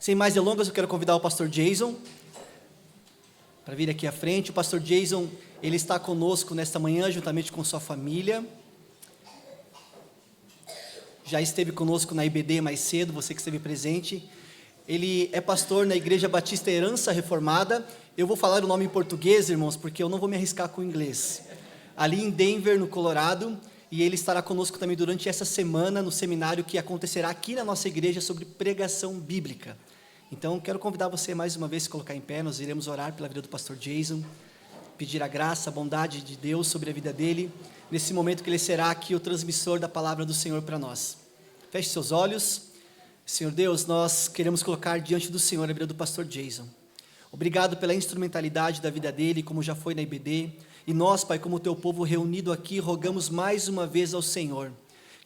Sem mais delongas, eu quero convidar o pastor Jason para vir aqui à frente. O pastor Jason, ele está conosco nesta manhã, juntamente com sua família. Já esteve conosco na IBD mais cedo, você que esteve presente. Ele é pastor na Igreja Batista Herança Reformada. Eu vou falar o nome em português, irmãos, porque eu não vou me arriscar com o inglês. Ali em Denver, no Colorado, e ele estará conosco também durante essa semana no seminário que acontecerá aqui na nossa igreja sobre pregação bíblica. Então, quero convidar você mais uma vez a se colocar em pé. Nós iremos orar pela vida do pastor Jason, pedir a graça, a bondade de Deus sobre a vida dele, nesse momento que ele será aqui o transmissor da palavra do Senhor para nós. Feche seus olhos. Senhor Deus, nós queremos colocar diante do Senhor a vida do pastor Jason. Obrigado pela instrumentalidade da vida dele, como já foi na IBD. E nós, Pai, como teu povo reunido aqui, rogamos mais uma vez ao Senhor,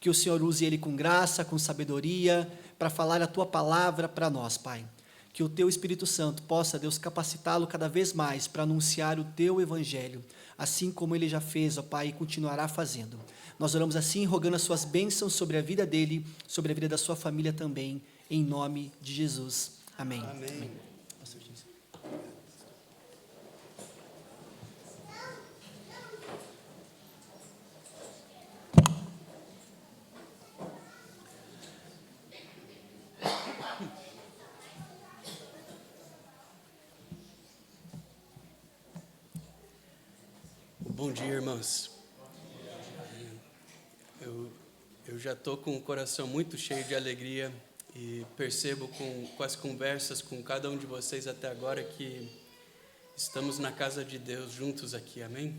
que o Senhor use ele com graça, com sabedoria, para falar a tua palavra para nós, Pai. Que o teu Espírito Santo possa, Deus, capacitá-lo cada vez mais para anunciar o teu evangelho, assim como ele já fez, ó Pai, e continuará fazendo. Nós oramos assim, rogando as suas bênçãos sobre a vida dele, sobre a vida da sua família também, em nome de Jesus. Amém. Amém. Amém. Bom dia, irmãos. Eu já estou com o coração muito cheio de alegria e percebo com as conversas com cada um de vocês até agora que estamos na casa de Deus juntos aqui, amém?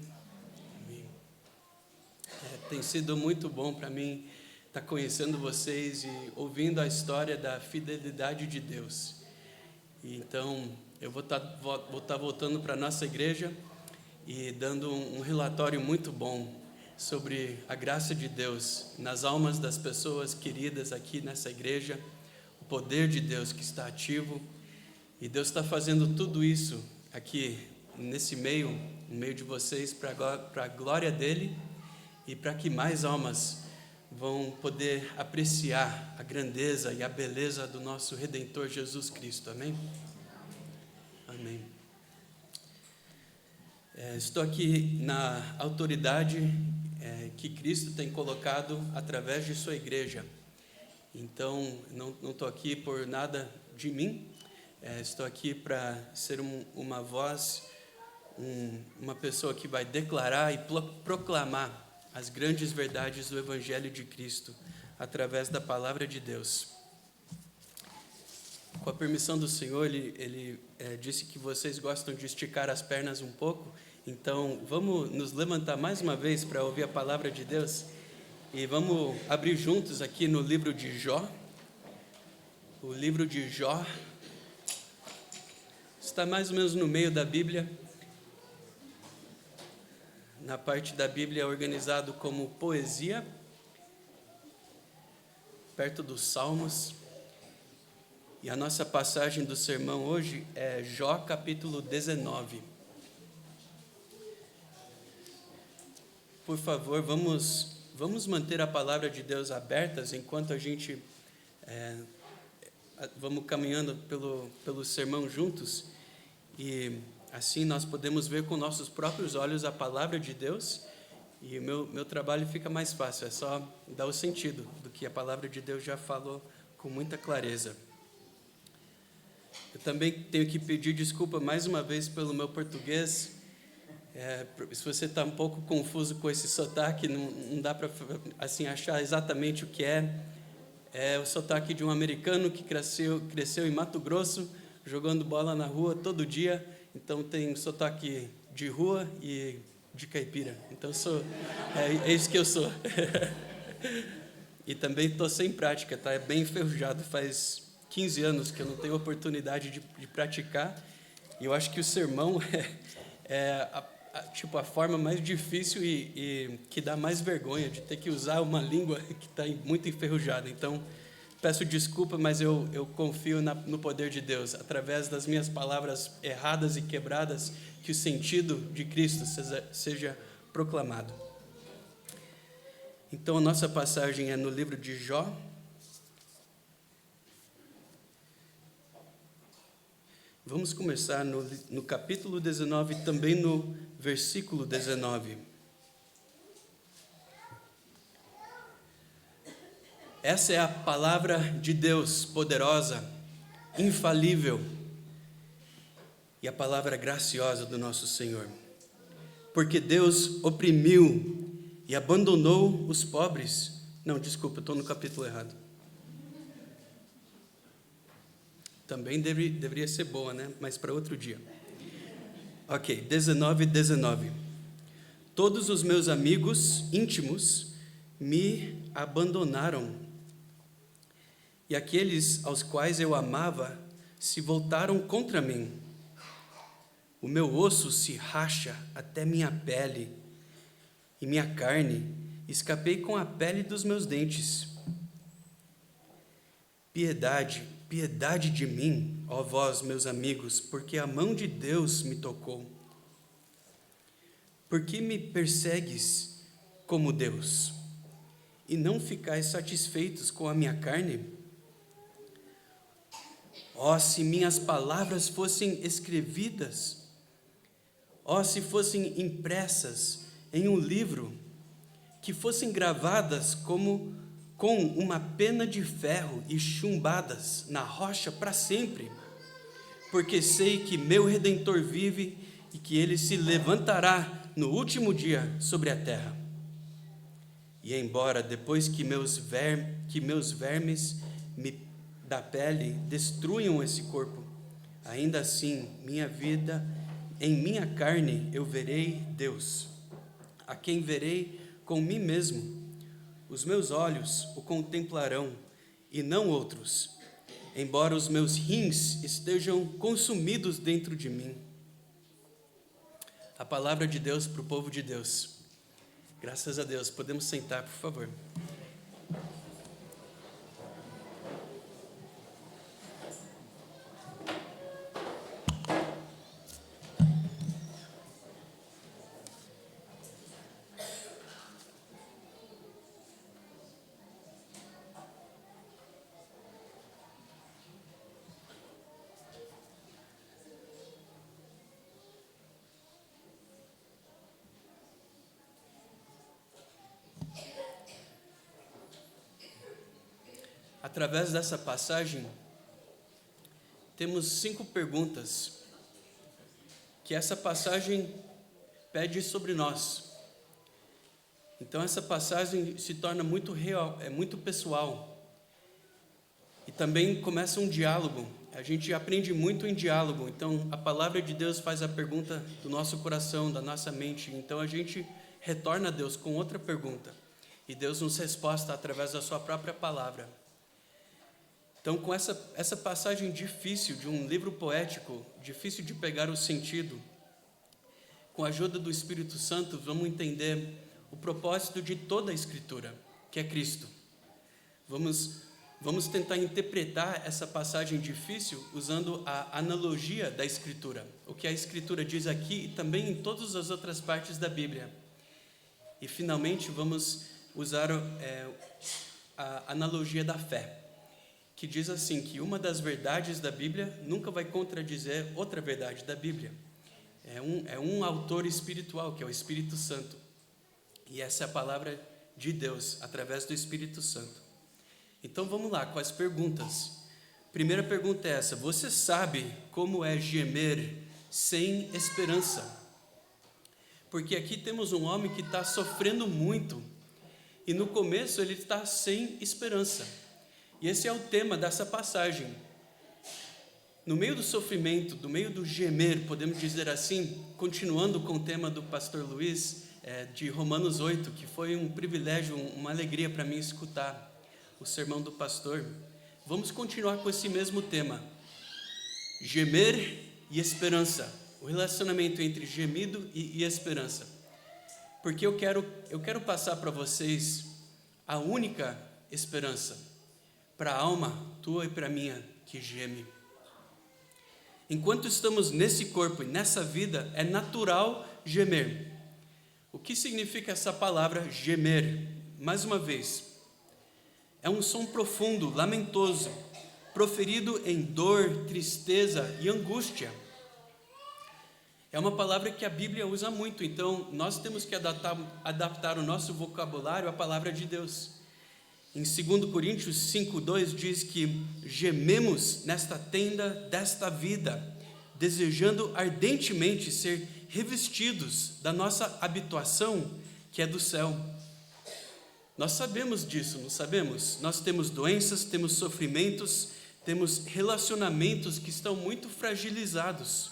Amém. Tem sido muito bom para mim estar conhecendo vocês e ouvindo a história da fidelidade de Deus. E então, eu vou estar voltando para a nossa igreja e dando um relatório muito bom sobre a graça de Deus nas almas das pessoas queridas aqui nessa igreja, o poder de Deus que está ativo, e Deus está fazendo tudo isso aqui nesse meio, no meio de vocês, para a glória dEle e para que mais almas vão poder apreciar a grandeza e a beleza do nosso Redentor Jesus Cristo, amém? Amém. Estou aqui na autoridade que Cristo tem colocado através de sua igreja. Então, não estou aqui por nada de mim, estou aqui para ser uma voz, uma pessoa que vai declarar e proclamar as grandes verdades do Evangelho de Cristo através da palavra de Deus. Com a permissão do Senhor, ele disse que vocês gostam de esticar as pernas um pouco. Então, vamos nos levantar mais uma vez para ouvir a palavra de Deus e vamos abrir juntos aqui no livro de Jó. O livro de Jó está mais ou menos no meio da Bíblia. Na parte da Bíblia é organizado como poesia, perto dos Salmos. E a nossa passagem do sermão hoje é Jó capítulo 19. Por favor, vamos manter a palavra de Deus abertas enquanto a gente vamos caminhando pelo sermão juntos, e assim nós podemos ver com nossos próprios olhos a palavra de Deus, e o meu trabalho fica mais fácil, é só dar o sentido do que a palavra de Deus já falou com muita clareza. Eu também tenho que pedir desculpa mais uma vez pelo meu português. Se você está um pouco confuso com esse sotaque, não dá para assim, achar exatamente o que é o sotaque de um americano que cresceu em Mato Grosso, jogando bola na rua todo dia, então tem sotaque de rua e de caipira, então é isso que eu sou. E também estou sem prática, tá? É bem enferrujado, faz 15 anos que eu não tenho oportunidade de praticar, e eu acho que o sermão a forma mais difícil e que dá mais vergonha de ter que usar uma língua que está muito enferrujada. Então, peço desculpa, mas eu confio no poder de Deus. Através das minhas palavras erradas e quebradas, que o sentido de Cristo seja proclamado. Então, a nossa passagem é no livro de Jó. Vamos começar no capítulo 19, também no versículo 19. Essa é a palavra de Deus, poderosa, infalível, e a palavra graciosa do nosso Senhor. Porque Deus oprimiu e abandonou os pobres. Não, desculpa, eu estou no capítulo errado. Também deveria ser boa, né? Mas para outro dia. Ok, 19. Todos os meus amigos íntimos me abandonaram, e aqueles aos quais eu amava se voltaram contra mim. O meu osso se racha até minha pele, e minha carne escapei com a pele dos meus dentes. Piedade de mim, ó vós, meus amigos, porque a mão de Deus me tocou. Por que me persegues como Deus, e não ficais satisfeitos com a minha carne? Ó, se minhas palavras fossem escrevidas, ó, se fossem impressas em um livro, que fossem gravadas com uma pena de ferro e chumbadas na rocha para sempre, porque sei que meu Redentor vive e que ele se levantará no último dia sobre a terra. E embora depois que meus vermes da pele destruam esse corpo, ainda assim em minha carne eu verei Deus, a quem verei com mim mesmo. Os meus olhos o contemplarão, e não outros, embora os meus rins estejam consumidos dentro de mim. A palavra de Deus para o povo de Deus. Graças a Deus. Podemos sentar, por favor. Através dessa passagem, temos 5 perguntas que essa passagem pede sobre nós. Então essa passagem se torna muito real, é muito pessoal. E também começa um diálogo. A gente aprende muito em diálogo. Então a palavra de Deus faz a pergunta do nosso coração, da nossa mente. Então a gente retorna a Deus com outra pergunta. E Deus nos resposta através da sua própria palavra. Então, com essa passagem difícil de um livro poético, difícil de pegar o sentido, com a ajuda do Espírito Santo, vamos entender o propósito de toda a Escritura, que é Cristo. Vamos tentar interpretar essa passagem difícil usando a analogia da Escritura, o que a Escritura diz aqui e também em todas as outras partes da Bíblia. E, finalmente, vamos usar a analogia da fé, que diz assim, que uma das verdades da Bíblia nunca vai contradizer outra verdade da Bíblia. É um autor espiritual, que é o Espírito Santo. E essa é a palavra de Deus, através do Espírito Santo. Então vamos lá, com as perguntas. Primeira pergunta é essa: você sabe como é gemer sem esperança? Porque aqui temos um homem que está sofrendo muito, e no começo ele está sem esperança. E esse é o tema dessa passagem. No meio do sofrimento, no meio do gemer, podemos dizer assim, continuando com o tema do pastor Luiz, de Romanos 8, que foi um privilégio, uma alegria para mim escutar o sermão do pastor. Vamos continuar com esse mesmo tema, gemer e esperança, o relacionamento entre gemido e esperança. Porque eu quero passar para vocês a única esperança, para a alma tua e para a minha, que geme. Enquanto estamos nesse corpo e nessa vida, é natural gemer. O que significa essa palavra gemer? Mais uma vez, é um som profundo, lamentoso, proferido em dor, tristeza e angústia. É uma palavra que a Bíblia usa muito, então nós temos que adaptar o nosso vocabulário à palavra de Deus. Em 2 Coríntios 5:2 diz que gememos nesta tenda desta vida, desejando ardentemente ser revestidos da nossa habitação, que é do céu. Nós sabemos disso, não sabemos? Nós temos doenças, temos sofrimentos, temos relacionamentos que estão muito fragilizados.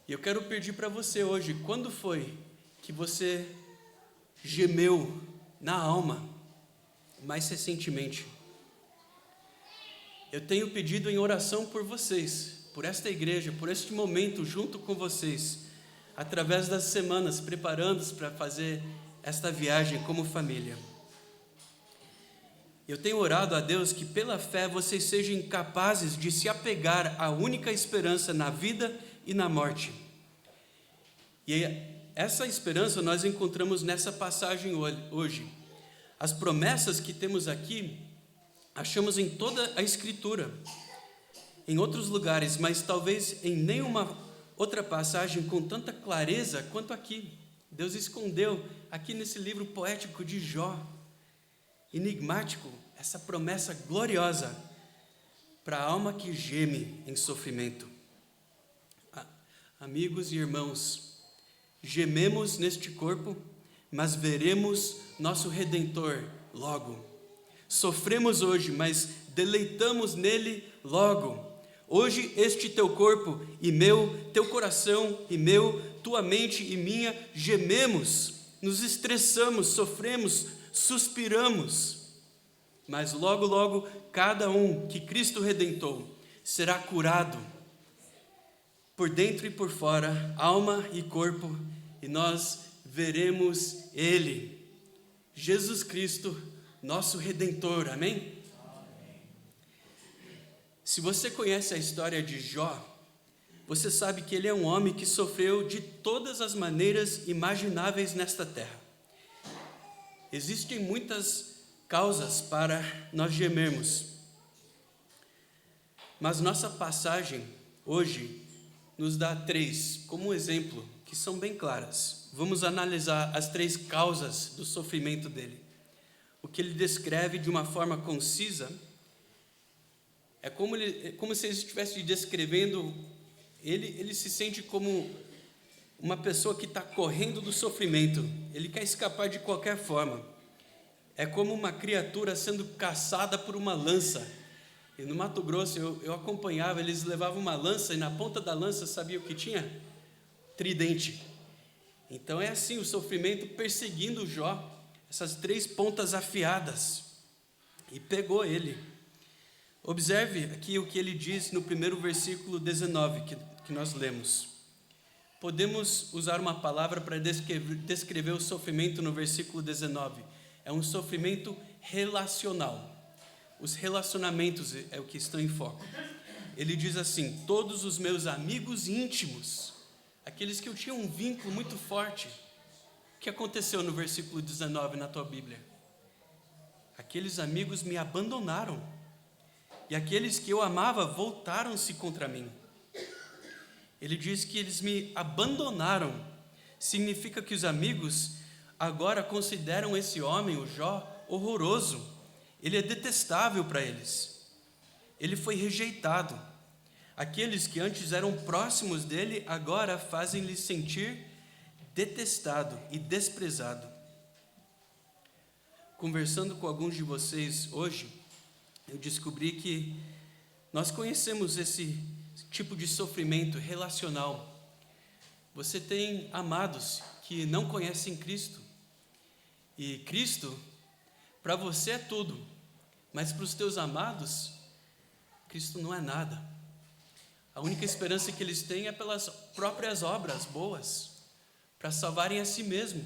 E eu quero pedir para você hoje, quando foi que você gemeu na alma mais recentemente? Eu tenho pedido em oração por vocês, por esta igreja, por este momento junto com vocês, através das semanas, preparando-os para fazer esta viagem como família. Eu tenho orado a Deus que pela fé vocês sejam capazes de se apegar à única esperança na vida e na morte. E essa esperança nós encontramos nessa passagem hoje. As promessas que temos aqui, achamos em toda a Escritura, em outros lugares, mas talvez em nenhuma outra passagem com tanta clareza quanto aqui. Deus escondeu aqui nesse livro poético de Jó, enigmático, essa promessa gloriosa para a alma que geme em sofrimento. Amigos e irmãos, gememos neste corpo, mas veremos nosso Redentor logo. Sofremos hoje, mas deleitamos nele logo. Hoje este teu corpo e meu, teu coração e meu, tua mente e minha, gememos, nos estressamos, sofremos, suspiramos. Mas logo, logo, cada um que Cristo redentou será curado, por dentro e por fora, alma e corpo, e nós veremos Ele, Jesus Cristo, nosso Redentor, amém? Se você conhece a história de Jó, você sabe que ele é um homem que sofreu de todas as maneiras imagináveis nesta terra. Existem muitas causas para nós gemermos, mas nossa passagem hoje nos dá 3 como exemplo, que são bem claras. Vamos analisar as 3 causas do sofrimento dele. O que ele descreve de uma forma concisa é como se ele estivesse descrevendo, ele se sente como uma pessoa que está correndo do sofrimento, ele quer escapar de qualquer forma. É como uma criatura sendo caçada por uma lança. E no Mato Grosso eu acompanhava, eles levavam uma lança e na ponta da lança, sabia o que tinha? Tridente. Então é assim o sofrimento perseguindo Jó, essas 3 pontas afiadas, e pegou ele. Observe aqui o que ele diz no primeiro versículo 19 que nós lemos. Podemos usar uma palavra para descrever o sofrimento no versículo 19. É um sofrimento relacional. Os relacionamentos é o que estão em foco. Ele diz assim: todos os meus amigos íntimos, aqueles que eu tinha um vínculo muito forte. O que aconteceu no versículo 19 na tua Bíblia? Aqueles amigos me abandonaram, e aqueles que eu amava voltaram-se contra mim. Ele diz que eles me abandonaram. Significa que os amigos agora consideram esse homem, o Jó, horroroso. Ele é detestável para eles. Ele foi rejeitado. Aqueles que antes eram próximos dele, agora fazem-lhe sentir detestado e desprezado. Conversando com alguns de vocês hoje, eu descobri que nós conhecemos esse tipo de sofrimento relacional. Você tem amados que não conhecem Cristo. E Cristo, para você é tudo, mas para os teus amados, Cristo não é nada. A única esperança que eles têm é pelas próprias obras boas, para salvarem a si mesmo.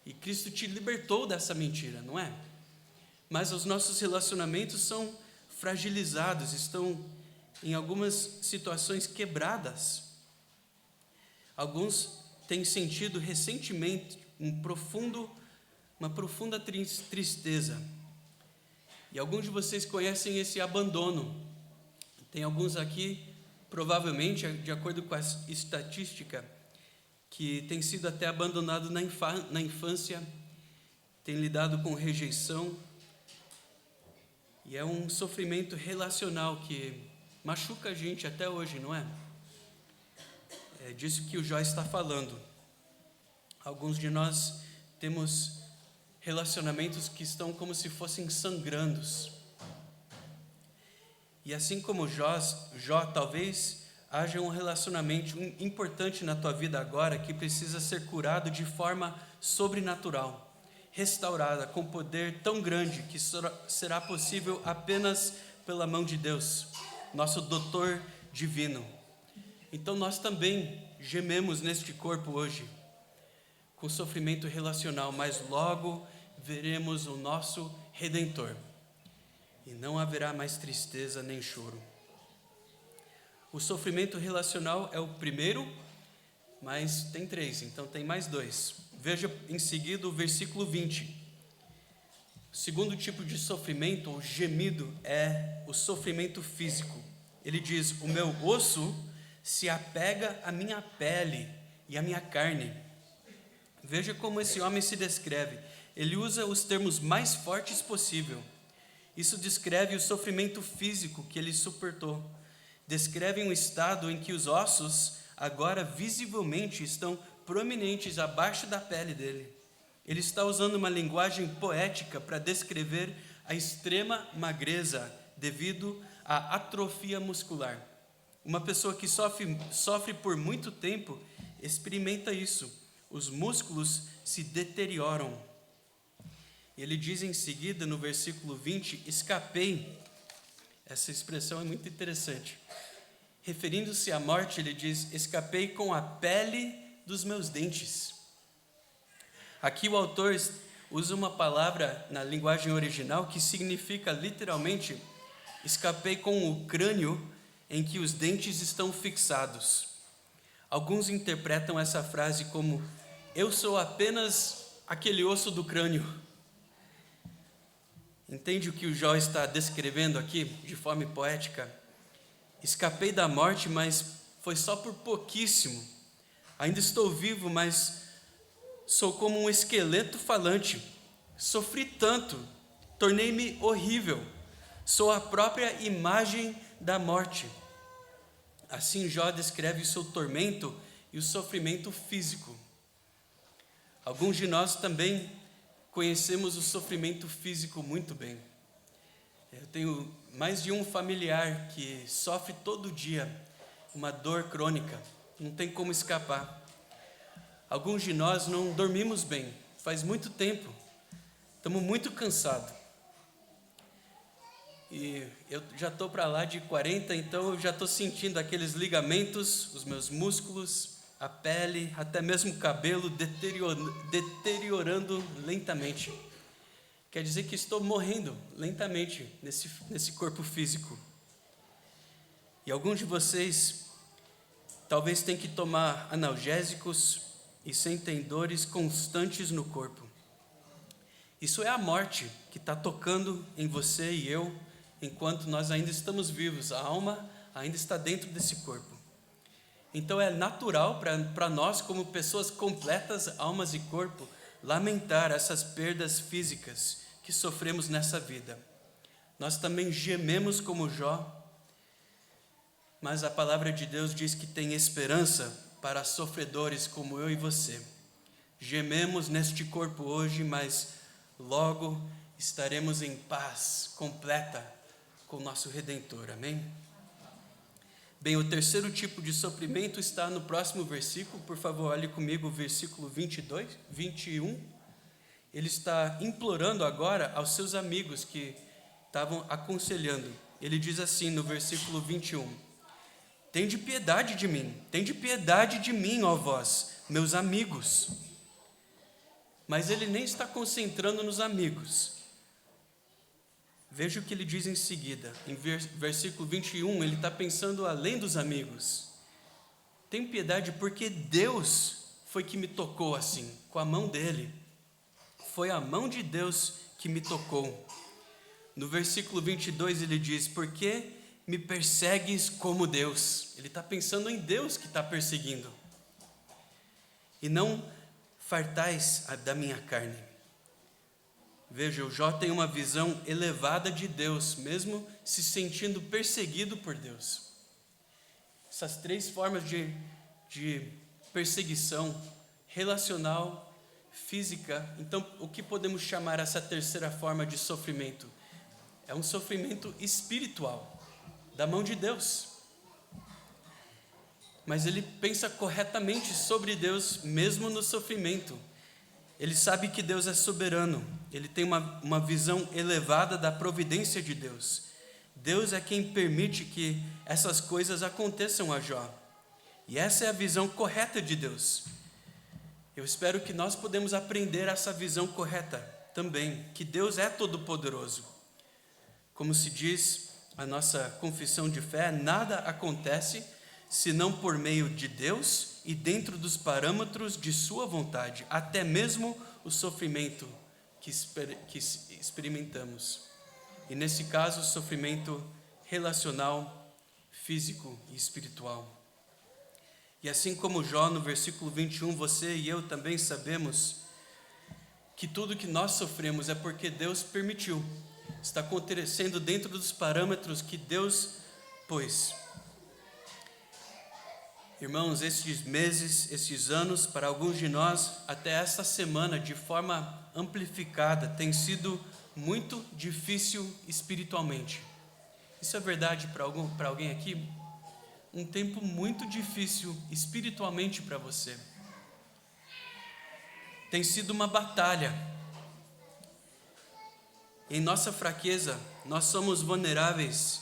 E Cristo te libertou dessa mentira, não é? Mas os nossos relacionamentos são fragilizados, estão em algumas situações quebradas. Alguns têm sentido recentemente uma profunda tristeza. E alguns de vocês conhecem esse abandono. Tem alguns aqui, provavelmente, de acordo com a estatística, que tem sido até abandonado na infância, tem lidado com rejeição, e é um sofrimento relacional que machuca a gente até hoje, não é? É disso que o Jó está falando. Alguns de nós temos relacionamentos que estão como se fossem sangrando. E assim como Jó, talvez haja um relacionamento importante na tua vida agora que precisa ser curado de forma sobrenatural, restaurada com poder tão grande que será possível apenas pela mão de Deus, nosso doutor divino. Então nós também gememos neste corpo hoje, com sofrimento relacional, mas logo veremos o nosso Redentor, e não haverá mais tristeza nem choro. O sofrimento relacional é o primeiro, mas tem 3, então tem mais 2. Veja em seguida o versículo 20. O segundo tipo de sofrimento, ou gemido, é o sofrimento físico. Ele diz: o meu osso se apega à minha pele e à minha carne. Veja como esse homem se descreve. Ele usa os termos mais fortes possível. Isso descreve o sofrimento físico que ele suportou. Descreve um estado em que os ossos agora visivelmente estão prominentes abaixo da pele dele. Ele está usando uma linguagem poética para descrever a extrema magreza devido à atrofia muscular. Uma pessoa que sofre por muito tempo experimenta isso. Os músculos se deterioram. Ele diz em seguida, no versículo 20, escapei. Essa expressão é muito interessante. Referindo-se à morte, ele diz, escapei com a pele dos meus dentes. Aqui o autor usa uma palavra na linguagem original que significa literalmente, escapei com o crânio em que os dentes estão fixados. Alguns interpretam essa frase como, eu sou apenas aquele osso do crânio. Entende o que o Jó está descrevendo aqui, de forma poética? Escapei da morte, mas foi só por pouquíssimo. Ainda estou vivo, mas sou como um esqueleto falante. Sofri tanto, tornei-me horrível. Sou a própria imagem da morte. Assim Jó descreve o seu tormento e o sofrimento físico. Alguns de nós também conhecemos o sofrimento físico muito bem. Eu tenho mais de um familiar que sofre todo dia uma dor crônica, não tem como escapar. Alguns de nós não dormimos bem, faz muito tempo, estamos muito cansados. E eu já estou para lá de 40, então eu já estou sentindo aqueles ligamentos, os meus músculos, a pele, até mesmo o cabelo deteriorando lentamente. Quer dizer que estou morrendo lentamente nesse corpo físico. E alguns de vocês talvez tenham que tomar analgésicos e sentem dores constantes no corpo. Isso é a morte que está tocando em você e eu, enquanto nós ainda estamos vivos. A alma ainda está dentro desse corpo. Então é natural para nós, como pessoas completas, almas e corpo, lamentar essas perdas físicas que sofremos nessa vida. Nós também gememos como Jó, mas a palavra de Deus diz que tem esperança para sofredores como eu e você. Gememos neste corpo hoje, mas logo estaremos em paz completa com o nosso Redentor. Amém? Bem, o terceiro tipo de sofrimento está no próximo versículo. Por favor, olhe comigo o versículo 21. Ele está implorando agora aos seus amigos que estavam aconselhando. Ele diz assim no versículo 21. Tende piedade de mim, ó vós, meus amigos. Mas ele nem está concentrando nos amigos. Veja o que ele diz em seguida, em versículo 21, ele está pensando além dos amigos. Tem piedade porque Deus foi que me tocou assim, com a mão dele. Foi a mão de Deus que me tocou. No versículo 22 ele diz: por que me persegues como Deus? Ele está pensando em Deus que está perseguindo. E não fartais da minha carne. Veja, o Jó tem uma visão elevada de Deus, mesmo se sentindo perseguido por Deus. Essas três formas de perseguição: relacional, física. Então, o que podemos chamar essa terceira forma de sofrimento? É um sofrimento espiritual, da mão de Deus. Mas ele pensa corretamente sobre Deus, mesmo no sofrimento. Ele sabe que Deus é soberano. Ele tem uma visão elevada da providência de Deus. Deus é quem permite que essas coisas aconteçam a Jó. E essa é a visão correta de Deus. Eu espero que nós podemos aprender essa visão correta também, que Deus é todo-poderoso. Como se diz a nossa confissão de fé, nada acontece senão por meio de Deus e dentro dos parâmetros de sua vontade, até mesmo o sofrimento que experimentamos. E nesse caso, sofrimento relacional, físico e espiritual. E assim como Jó, no versículo 21, você e eu também sabemos que tudo que nós sofremos é porque Deus permitiu. Está acontecendo dentro dos parâmetros que Deus pôs. Irmãos, esses meses, esses anos, para alguns de nós, até esta semana, de forma amplificada, tem sido muito difícil espiritualmente. Isso é verdade para alguém aqui? Um tempo muito difícil espiritualmente para você. Tem sido uma batalha. Em nossa fraqueza, nós somos vulneráveis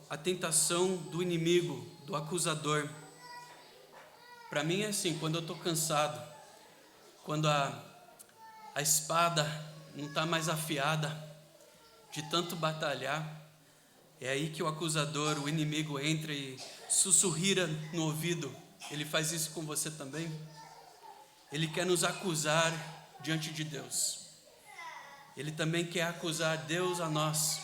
à tentação do inimigo, do acusador. Para mim é assim, quando eu estou cansado, quando a espada não está mais afiada, de tanto batalhar, é aí que o acusador, o inimigo entra e sussurra no ouvido. Ele faz isso com você também? Ele quer nos acusar diante de Deus. Ele também quer acusar Deus a nós.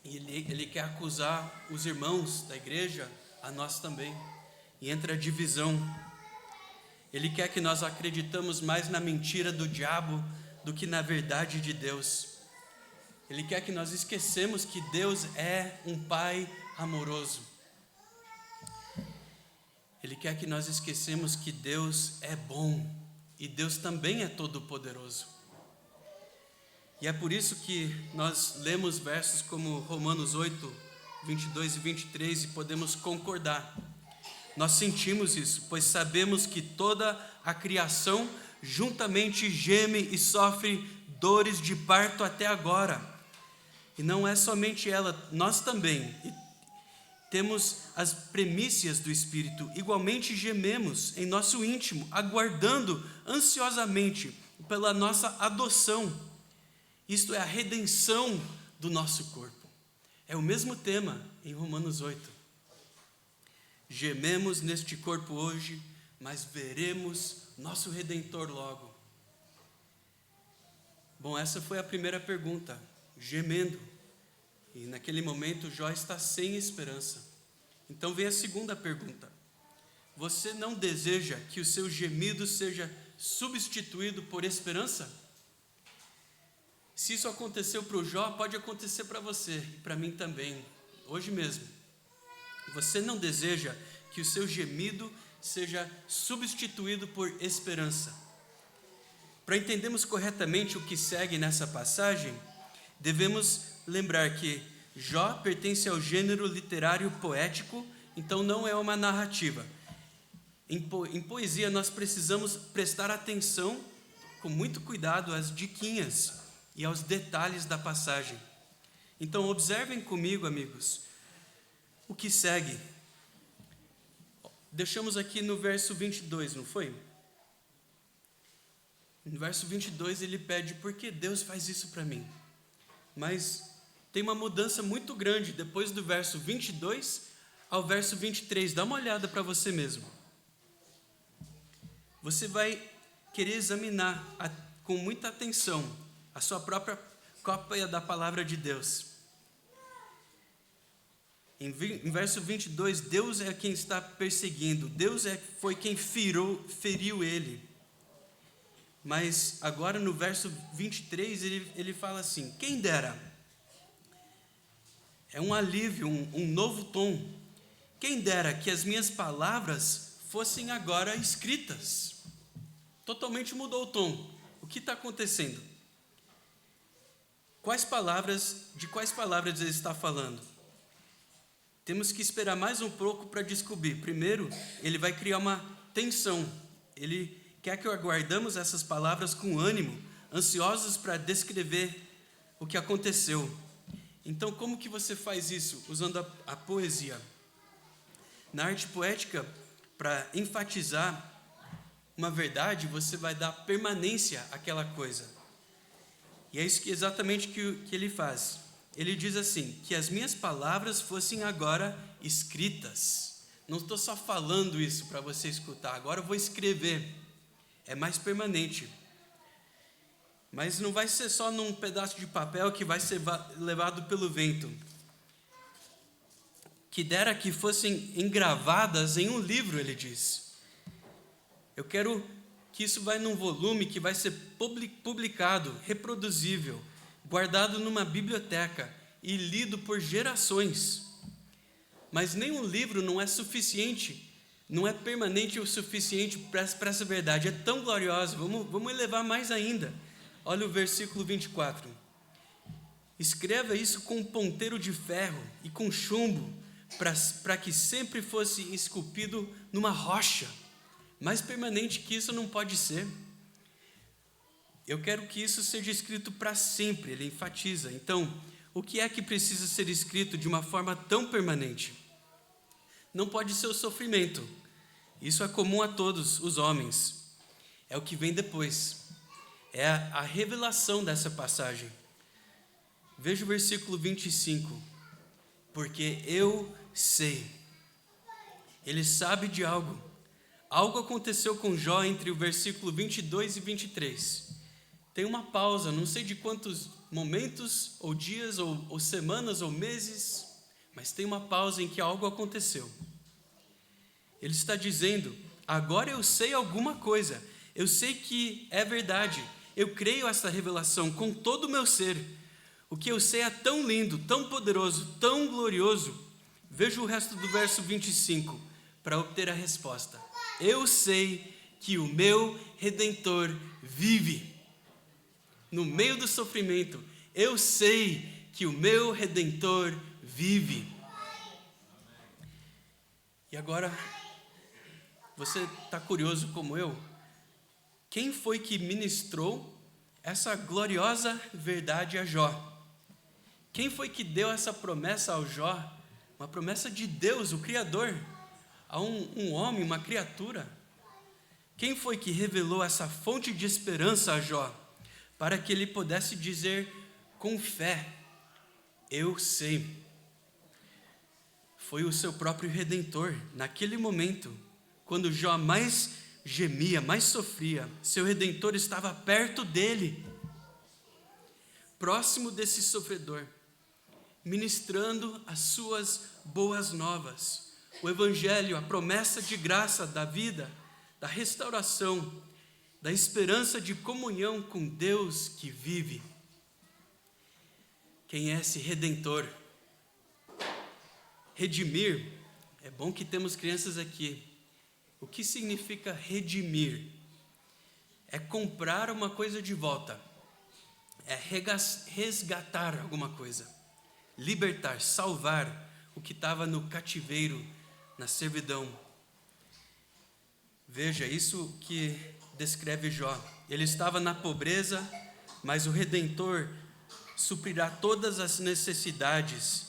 Ele quer acusar os irmãos da igreja a nós também. E entra a divisão. Ele quer que nós acreditamos mais na mentira do diabo do que na verdade de Deus. Ele quer que nós esquecemos que Deus é um Pai amoroso. Ele quer que nós esquecemos que Deus é bom e Deus também é todo-poderoso. E é por isso que nós lemos versos como Romanos 8, 22 e 23 e podemos concordar. Nós sentimos isso, pois sabemos que toda a criação juntamente geme e sofre dores de parto até agora. E não é somente ela, nós também. E temos as premissas do Espírito, igualmente gememos em nosso íntimo, aguardando ansiosamente pela nossa adoção. Isto é a redenção do nosso corpo. É o mesmo tema em Romanos 8. Gememos neste corpo hoje, mas veremos nosso Redentor logo. Bom, essa foi a primeira pergunta, gemendo. E naquele momento Jó está sem esperança. Então vem a segunda pergunta. Você não deseja que o seu gemido seja substituído por esperança? Se isso aconteceu para o Jó, pode acontecer para você e para mim também, hoje mesmo. Você não deseja que o seu gemido seja substituído por esperança? Para entendermos corretamente o que segue nessa passagem, devemos lembrar que Jó pertence ao gênero literário poético, então não é uma narrativa. Em poesia nós precisamos prestar atenção com muito cuidado às diquinhas e aos detalhes da passagem. Então observem comigo, amigos, o que segue. Deixamos aqui no verso 22, não foi? No verso 22 ele pede: por que Deus faz isso para mim? Mas tem uma mudança muito grande depois do verso 22 ao verso 23. Dá uma olhada para você mesmo. Você vai querer examinar com muita atenção a sua própria cópia da palavra de Deus. Em verso 22, Deus é quem está perseguindo, Deus foi quem feriu ele. Mas agora no verso 23 ele fala assim: quem dera, é um alívio, um novo tom, quem dera que as minhas palavras fossem agora escritas. Totalmente mudou o tom. O que está acontecendo? De quais palavras ele está falando? Temos que esperar mais um pouco para descobrir. Primeiro, ele vai criar uma tensão. Ele quer que aguardamos essas palavras com ânimo, ansiosos para descrever o que aconteceu. Então, como que você faz isso? Usando a poesia. Na arte poética, para enfatizar uma verdade, você vai dar permanência àquela coisa. E é isso exatamente que ele faz. Ele diz assim: que as minhas palavras fossem agora escritas. Não estou só falando isso para você escutar, agora eu vou escrever. É mais permanente. Mas não vai ser só num pedaço de papel que vai ser levado pelo vento. Que dera que fossem engravadas em um livro, ele diz. Eu quero que isso vai num volume que vai ser publicado, reproduzível, guardado numa biblioteca e lido por gerações. Mas nenhum livro não é suficiente, não é permanente o suficiente para essa verdade. É tão gloriosa, vamos elevar mais ainda. Olha o versículo 24. Escreva isso com um ponteiro de ferro e com chumbo, para que sempre fosse esculpido numa rocha. Mais permanente que isso não pode ser. Eu quero que isso seja escrito para sempre, ele enfatiza. Então, o que é que precisa ser escrito de uma forma tão permanente? Não pode ser o sofrimento. Isso é comum a todos os homens. É o que vem depois. É a revelação dessa passagem. Veja o versículo 25. Porque eu sei. Ele sabe de algo. Algo aconteceu com Jó entre o versículo 22 e 23. Tem uma pausa, não sei de quantos momentos, ou dias, ou semanas, ou meses, mas tem uma pausa em que algo aconteceu. Ele está dizendo: agora eu sei alguma coisa, eu sei que é verdade, eu creio essa revelação com todo o meu ser. O que eu sei é tão lindo, tão poderoso, tão glorioso. Veja o resto do verso 25 para obter a resposta. Eu sei que o meu Redentor vive. No meio do sofrimento, eu sei que o meu Redentor vive. E agora, você está curioso como eu? Quem foi que ministrou essa gloriosa verdade a Jó? Quem foi que deu essa promessa ao Jó? Uma promessa de Deus, o Criador, a um homem, uma criatura. Quem foi que revelou essa fonte de esperança a Jó? Para que ele pudesse dizer com fé: eu sei. Foi o seu próprio Redentor. Naquele momento, quando Jó mais gemia, mais sofria, seu Redentor estava perto dele, próximo desse sofredor, ministrando as suas boas novas, o Evangelho, a promessa de graça da vida, da restauração, da esperança de comunhão com Deus que vive. Quem é esse Redentor? Redimir, é bom que temos crianças aqui. O que significa redimir? É comprar uma coisa de volta, é resgatar alguma coisa, libertar, salvar o que estava no cativeiro, na servidão. Veja, isso que descreve Jó. Ele estava na pobreza, mas o Redentor suprirá todas as necessidades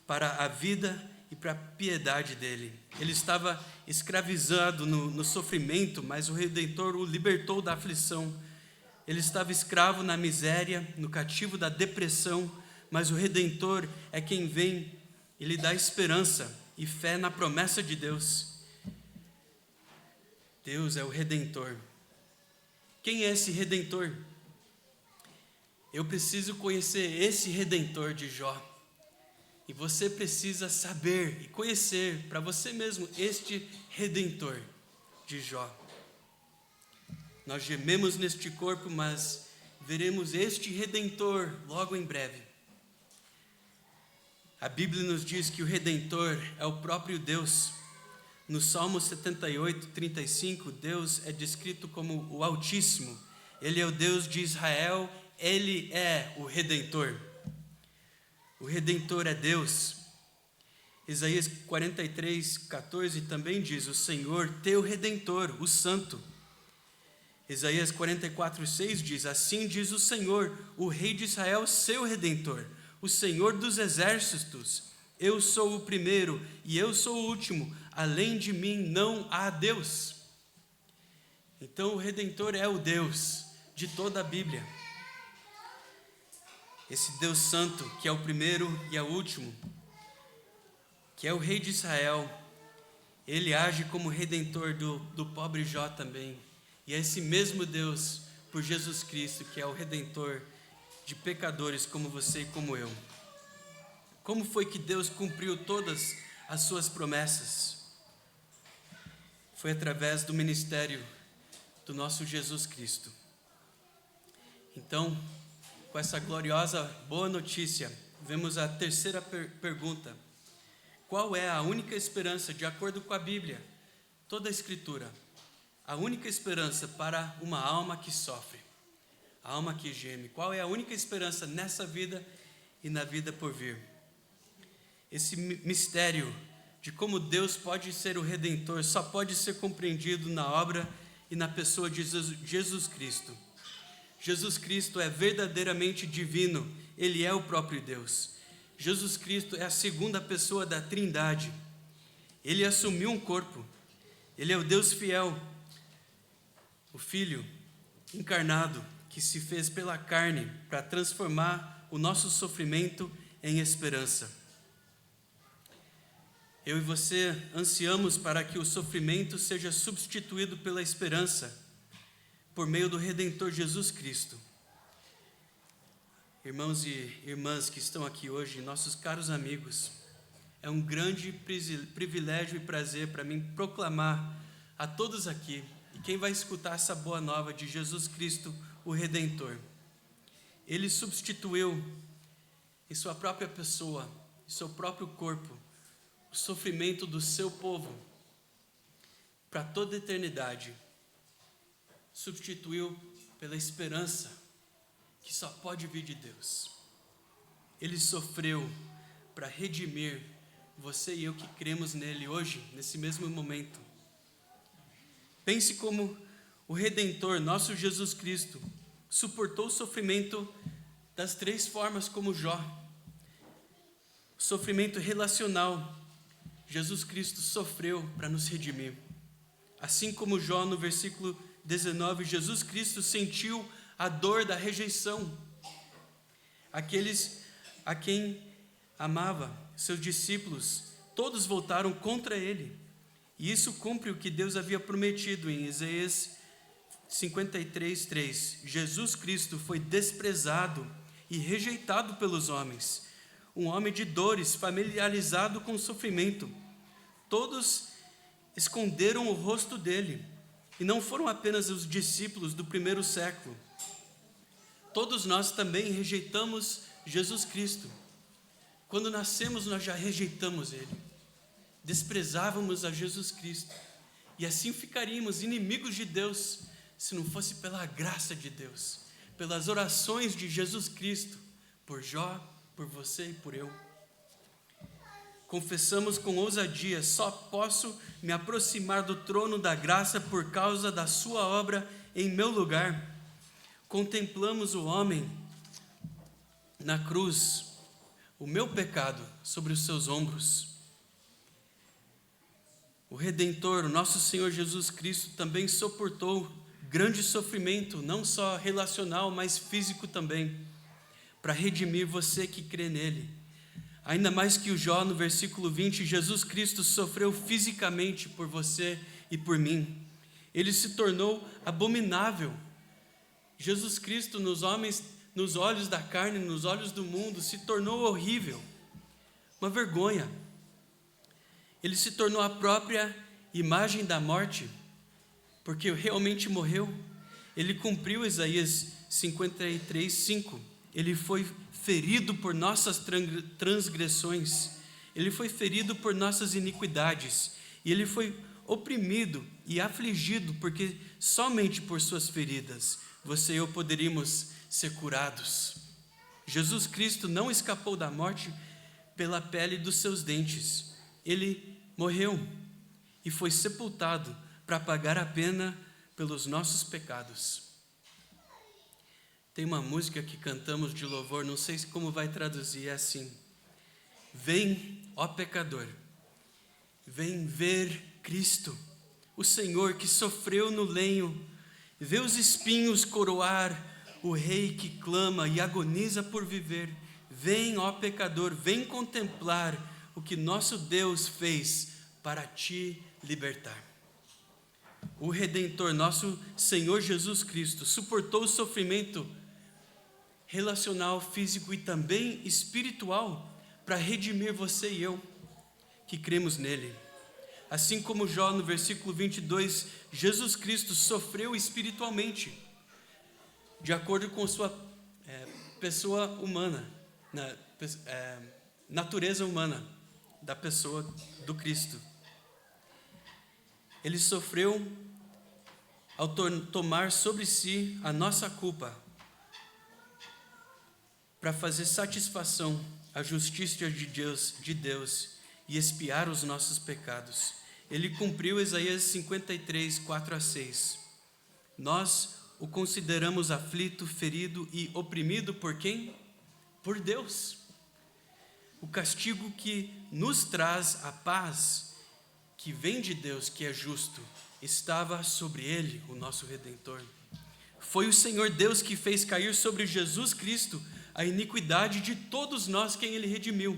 para a vida e para a piedade dele. Ele estava escravizado no sofrimento, mas o Redentor o libertou da aflição. Ele estava escravo na miséria, no cativo da depressão, mas o Redentor é quem vem e lhe dá esperança e fé na promessa de Deus. Deus é o Redentor. Quem é esse Redentor? Eu preciso conhecer esse Redentor de Jó. E você precisa saber e conhecer para você mesmo este Redentor de Jó. Nós gememos neste corpo, mas veremos este Redentor logo em breve. A Bíblia nos diz que o Redentor é o próprio Deus. No Salmo 78, 35, Deus é descrito como o Altíssimo. Ele é o Deus de Israel, Ele é o Redentor. O Redentor é Deus. Isaías 43, 14 também diz: o Senhor, teu Redentor, o Santo. Isaías 44, 6 diz: assim diz o Senhor, o Rei de Israel, seu Redentor, o Senhor dos exércitos. Eu sou o primeiro e eu sou o último, além de mim não há Deus. Então o Redentor é o Deus de toda a Bíblia. Esse Deus Santo, que é o primeiro e é o último, que é o Rei de Israel, Ele age como Redentor do pobre Jó também. E é esse mesmo Deus, por Jesus Cristo, que é o Redentor de pecadores como você e como eu. Como foi que Deus cumpriu todas as suas promessas? Foi através do ministério do nosso Jesus Cristo. Então, com essa gloriosa boa notícia, vemos a terceira pergunta. Qual é a única esperança, de acordo com a Bíblia, toda a Escritura, a única esperança para uma alma que sofre, a alma que geme? Qual é a única esperança nessa vida e na vida por vir? Esse mistério de como Deus pode ser o Redentor só pode ser compreendido na obra e na pessoa de Jesus Cristo. Jesus Cristo é verdadeiramente divino, Ele é o próprio Deus. Jesus Cristo é a segunda pessoa da Trindade. Ele assumiu um corpo, Ele é o Deus fiel, o Filho encarnado, que se fez pela carne para transformar o nosso sofrimento em esperança. Eu e você ansiamos para que o sofrimento seja substituído pela esperança, por meio do Redentor Jesus Cristo. Irmãos e irmãs que estão aqui hoje, nossos caros amigos, é um grande privilégio e prazer para mim proclamar a todos aqui, e quem vai escutar essa boa nova de Jesus Cristo, o Redentor. Ele substituiu em sua própria pessoa, em seu próprio corpo, o sofrimento do seu povo para toda a eternidade. Substituiu pela esperança que só pode vir de Deus. Ele sofreu para redimir você e eu que cremos nele hoje, nesse mesmo momento. Pense como o Redentor, nosso Jesus Cristo, suportou o sofrimento das três formas como Jó. O sofrimento relacional, Jesus Cristo sofreu para nos redimir. Assim como Jó, no versículo 19, Jesus Cristo sentiu a dor da rejeição. Aqueles a quem amava, seus discípulos, todos voltaram contra ele. E isso cumpre o que Deus havia prometido em Isaías 53, 3. Jesus Cristo foi desprezado e rejeitado pelos homens, um homem de dores, familiarizado com o sofrimento. Todos esconderam o rosto dele, e não foram apenas os discípulos do primeiro século. Todos nós também rejeitamos Jesus Cristo. Quando nascemos, nós já rejeitamos ele, desprezávamos a Jesus Cristo, e assim ficaríamos inimigos de Deus, se não fosse pela graça de Deus, pelas orações de Jesus Cristo, por Jó, por você e por eu. Confessamos com ousadia: só posso me aproximar do trono da graça por causa da sua obra em meu lugar. Contemplamos o homem na cruz, o meu pecado sobre os seus ombros. O Redentor, o nosso Senhor Jesus Cristo, também suportou grande sofrimento, não só relacional, mas físico também, para redimir você que crê nele. Ainda mais que o Jó, no versículo 20, Jesus Cristo sofreu fisicamente por você e por mim. Ele se tornou abominável. Jesus Cristo nos homens nos olhos da carne, nos olhos do mundo, se tornou horrível, uma vergonha. Ele se tornou a própria imagem da morte, porque realmente morreu. Ele cumpriu Isaías 53:5. Ele foi ferido por nossas transgressões, ele foi ferido por nossas iniquidades, e ele foi oprimido e afligido, porque somente por suas feridas você e eu poderíamos ser curados. Jesus Cristo não escapou da morte pela pele dos seus dentes. Ele morreu e foi sepultado para pagar a pena pelos nossos pecados. Tem uma música que cantamos de louvor, não sei como vai traduzir, é assim: vem, ó pecador, vem ver Cristo, o Senhor que sofreu no lenho, vê os espinhos coroar o rei que clama e agoniza por viver. Vem, ó pecador, vem contemplar o que nosso Deus fez para te libertar. O Redentor, nosso Senhor Jesus Cristo, suportou o sofrimento relacional, físico e também espiritual para redimir você e eu que cremos nele. Assim como Jó, no versículo 22, Jesus Cristo sofreu espiritualmente, de acordo com sua pessoa humana, natureza humana da pessoa do Cristo. Ele sofreu ao tomar sobre si a nossa culpa, para fazer satisfação à justiça de Deus e expiar os nossos pecados. Ele cumpriu Isaías 53, 4-6. Nós o consideramos aflito, ferido e oprimido por quem? Por Deus. O castigo que nos traz a paz, que vem de Deus, que é justo, estava sobre ele, o nosso Redentor. Foi o Senhor Deus que fez cair sobre Jesus Cristo a iniquidade de todos nós, quem ele redimiu.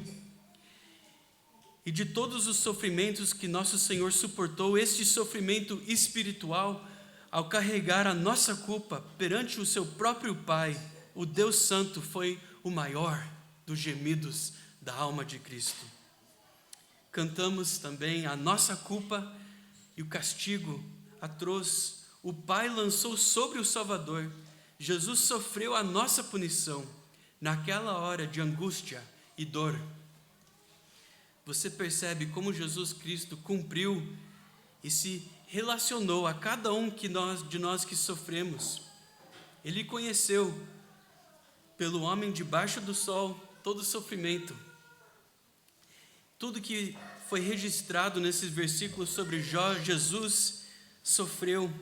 E de todos os sofrimentos que nosso Senhor suportou, este sofrimento espiritual, ao carregar a nossa culpa perante o seu próprio Pai, o Deus Santo, foi o maior dos gemidos da alma de Cristo. Cantamos também: a nossa culpa e o castigo atroz o Pai lançou sobre o Salvador. Jesus sofreu a nossa punição naquela hora de angústia e dor. Você percebe como Jesus Cristo cumpriu e se relacionou a cada um de nós que sofremos. Ele conheceu, pelo homem debaixo do sol, todo o sofrimento. Tudo que foi registrado nesses versículos sobre Jó, Jesus sofreu,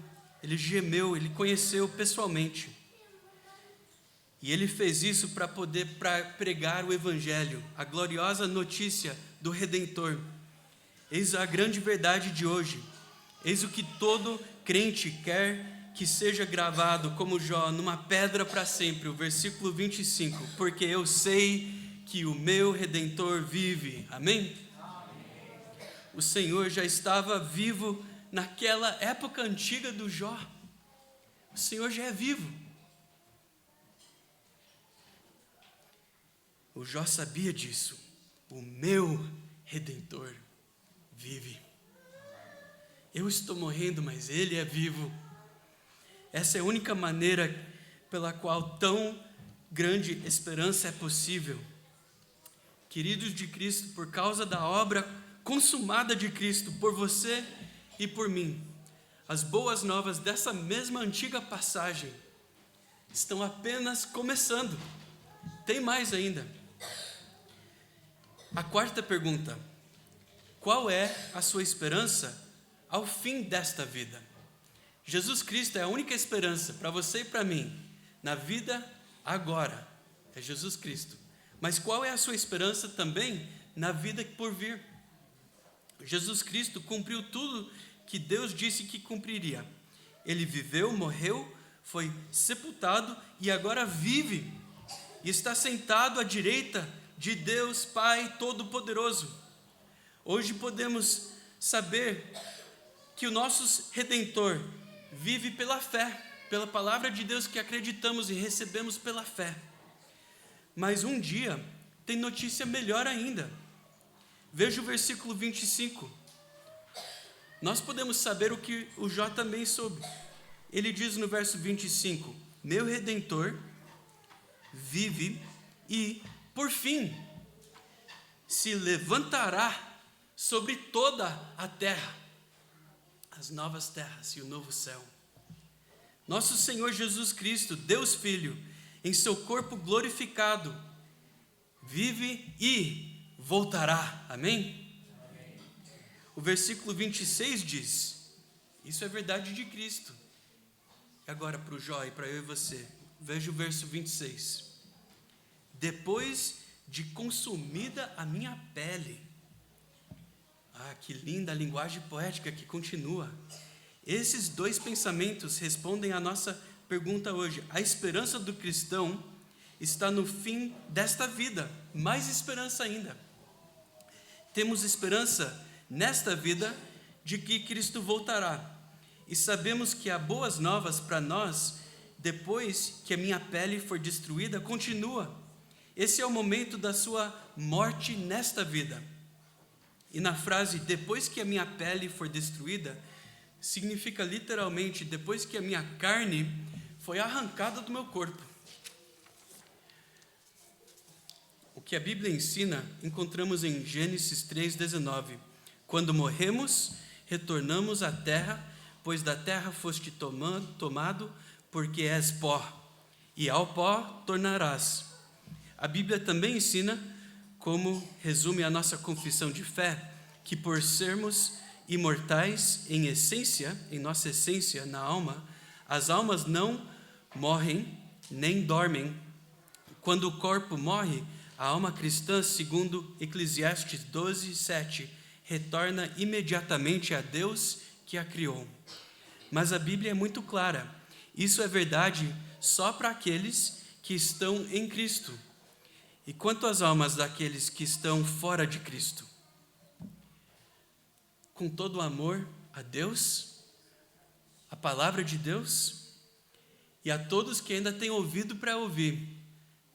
ele gemeu, ele conheceu pessoalmente. E ele fez isso para poder pregar o Evangelho, a gloriosa notícia do Redentor. Eis a grande verdade de hoje. Eis o que todo crente quer que seja gravado, como Jó, numa pedra para sempre. O versículo 25. Porque eu sei que o meu Redentor vive. Amém? Amém. O Senhor já estava vivo naquela época antiga do Jó. O Senhor já é vivo. O Jó sabia disso. O meu Redentor vive. Eu estou morrendo, mas Ele é vivo. Essa é a única maneira pela qual tão grande esperança é possível. Queridos de Cristo, por causa da obra consumada de Cristo, por você e por mim, as boas novas dessa mesma antiga passagem estão apenas começando. Tem mais ainda. A quarta pergunta: qual é a sua esperança ao fim desta vida? Jesus Cristo é a única esperança para você e para mim, na vida agora, é Jesus Cristo. Mas qual é a sua esperança também na vida por vir? Jesus Cristo cumpriu tudo que Deus disse que cumpriria. Ele viveu, morreu, foi sepultado e agora vive. E está sentado à direita de Deus Pai Todo-Poderoso. Hoje podemos saber que o nosso Redentor vive pela fé. pela palavra de Deus que acreditamos e recebemos pela fé. Mas um dia tem notícia melhor ainda. Veja o versículo 25. Nós podemos saber o que o Jó também soube. Ele diz no verso 25: meu Redentor vive e, por fim, se levantará sobre toda a terra, as novas terras e o novo céu. Nosso Senhor Jesus Cristo, Deus Filho, em seu corpo glorificado, vive e voltará. Amém? O versículo 26 diz, isso é verdade de Cristo. E agora para o Jó e para eu e você, veja o verso 26. Depois de consumida a minha pele. Ah, que linda a linguagem poética que continua. Esses dois pensamentos respondem à nossa pergunta hoje. A esperança do cristão está no fim desta vida. Mais esperança ainda. Temos esperança nesta vida de que Cristo voltará. E sabemos que há boas novas para nós depois que a minha pele for destruída, continua. Esse é o momento da sua morte nesta vida. E na frase, depois que a minha pele for destruída, significa literalmente, depois que a minha carne foi arrancada do meu corpo. O que a Bíblia ensina, encontramos em Gênesis 3,19. Quando morremos, retornamos à terra, pois da terra foste tomado, porque és pó, e ao pó tornarás. A Bíblia também ensina, como resume a nossa confissão de fé, que por sermos imortais em essência, em nossa essência, na alma, as almas não morrem nem dormem. Quando o corpo morre, a alma cristã, segundo Eclesiastes 12:7, retorna imediatamente a Deus que a criou. Mas a Bíblia é muito clara. Isso é verdade só para aqueles que estão em Cristo. E quanto às almas daqueles que estão fora de Cristo? Com todo o amor a Deus, a palavra de Deus, e a todos que ainda têm ouvido para ouvir,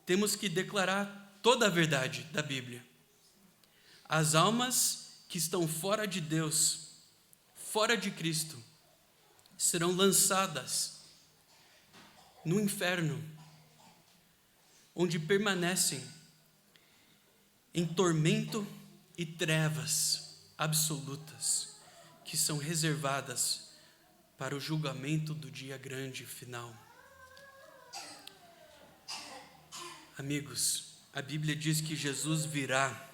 temos que declarar toda a verdade da Bíblia. As almas que estão fora de Deus, fora de Cristo, serão lançadas no inferno, onde permanecem em tormento e trevas absolutas, que são reservadas para o julgamento do dia grande final. Amigos, a Bíblia diz que Jesus virá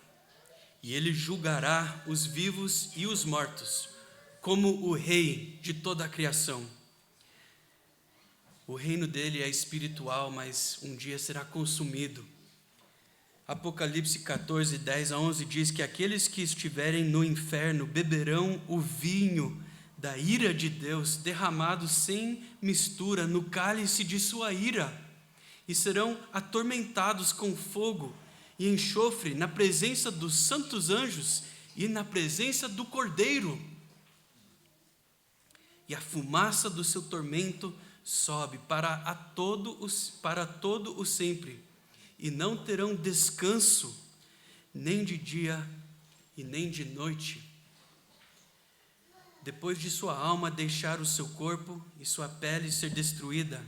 e Ele julgará os vivos e os mortos, como o Rei de toda a criação. O reino dele é espiritual, mas um dia será consumido. Apocalipse 14, 10-11 diz que aqueles que estiverem no inferno beberão o vinho da ira de Deus, derramado sem mistura no cálice de sua ira, e serão atormentados com fogo e enxofre na presença dos santos anjos e na presença do Cordeiro. E a fumaça do seu tormento sobe para todo o sempre, e não terão descanso, nem de dia e nem de noite. Depois de sua alma deixar o seu corpo e sua pele ser destruída,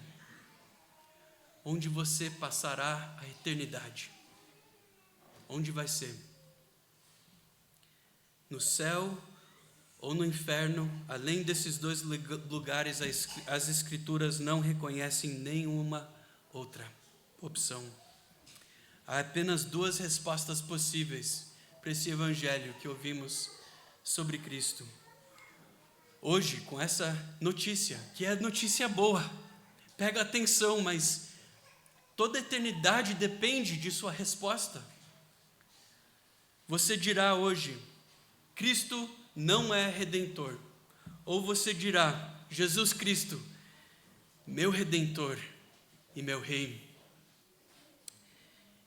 onde você passará a eternidade? Onde vai ser? No céu ou no inferno? Além desses dois lugares, as Escrituras não reconhecem nenhuma outra opção. Há apenas duas respostas possíveis para esse evangelho que ouvimos sobre Cristo. Hoje, com essa notícia, que é notícia boa, pega atenção, mas toda a eternidade depende de sua resposta. Você dirá hoje, Cristo não é Redentor. Ou você dirá, Jesus Cristo, meu Redentor e meu Rei.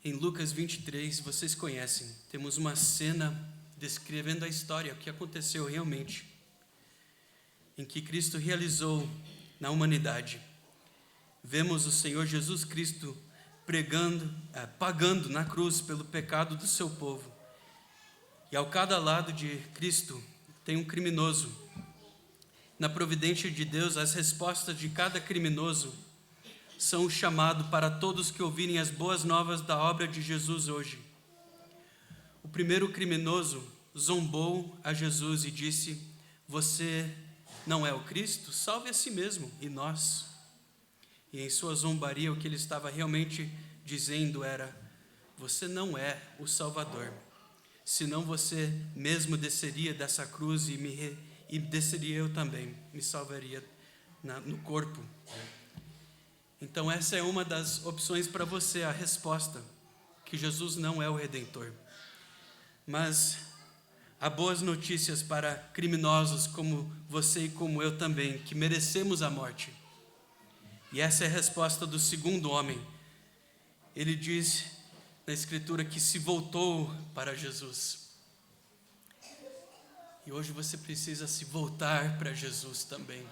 Em Lucas 23, vocês conhecem, temos uma cena descrevendo a história, o que aconteceu realmente, em que Cristo realizou na humanidade. vemos o Senhor Jesus Cristo pagando na cruz pelo pecado do seu povo. E ao cada lado de Cristo tem um criminoso. Na providência de Deus, as respostas de cada criminoso são o chamado para todos que ouvirem as boas novas da obra de Jesus hoje. O primeiro criminoso zombou a Jesus e disse: você não é o Cristo? Salve a si mesmo e nós. E em sua zombaria o que ele estava realmente dizendo era: você não é o Salvador, senão você mesmo desceria dessa cruz e desceria eu também, me salvaria no corpo. Então essa é uma das opções para você, a resposta, que Jesus não é o Redentor. Mas há boas notícias para criminosos como você e como eu também, que merecemos a morte. E essa é a resposta do segundo homem. Ele diz na Escritura que se voltou para Jesus. E hoje você precisa se voltar para Jesus também.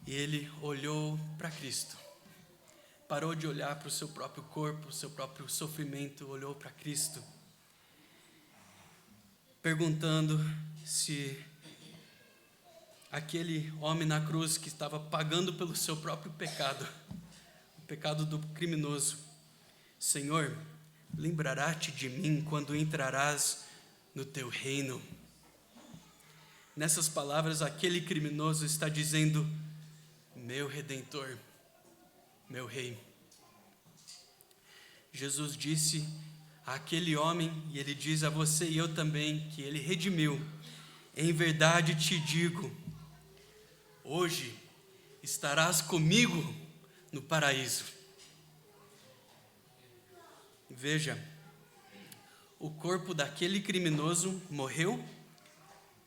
E ele olhou para Cristo. Parou de olhar para o seu próprio corpo, o seu próprio sofrimento, olhou para Cristo, perguntando se aquele homem na cruz que estava pagando pelo seu próprio pecado, o pecado do criminoso: Senhor, lembrará-te de mim quando entrarás no teu reino. Nessas palavras, aquele criminoso está dizendo: meu Redentor, meu Rei. Jesus disse àquele homem, e ele diz a você e eu também, que ele redimiu: em verdade te digo, hoje estarás comigo no paraíso. Veja, o corpo daquele criminoso morreu,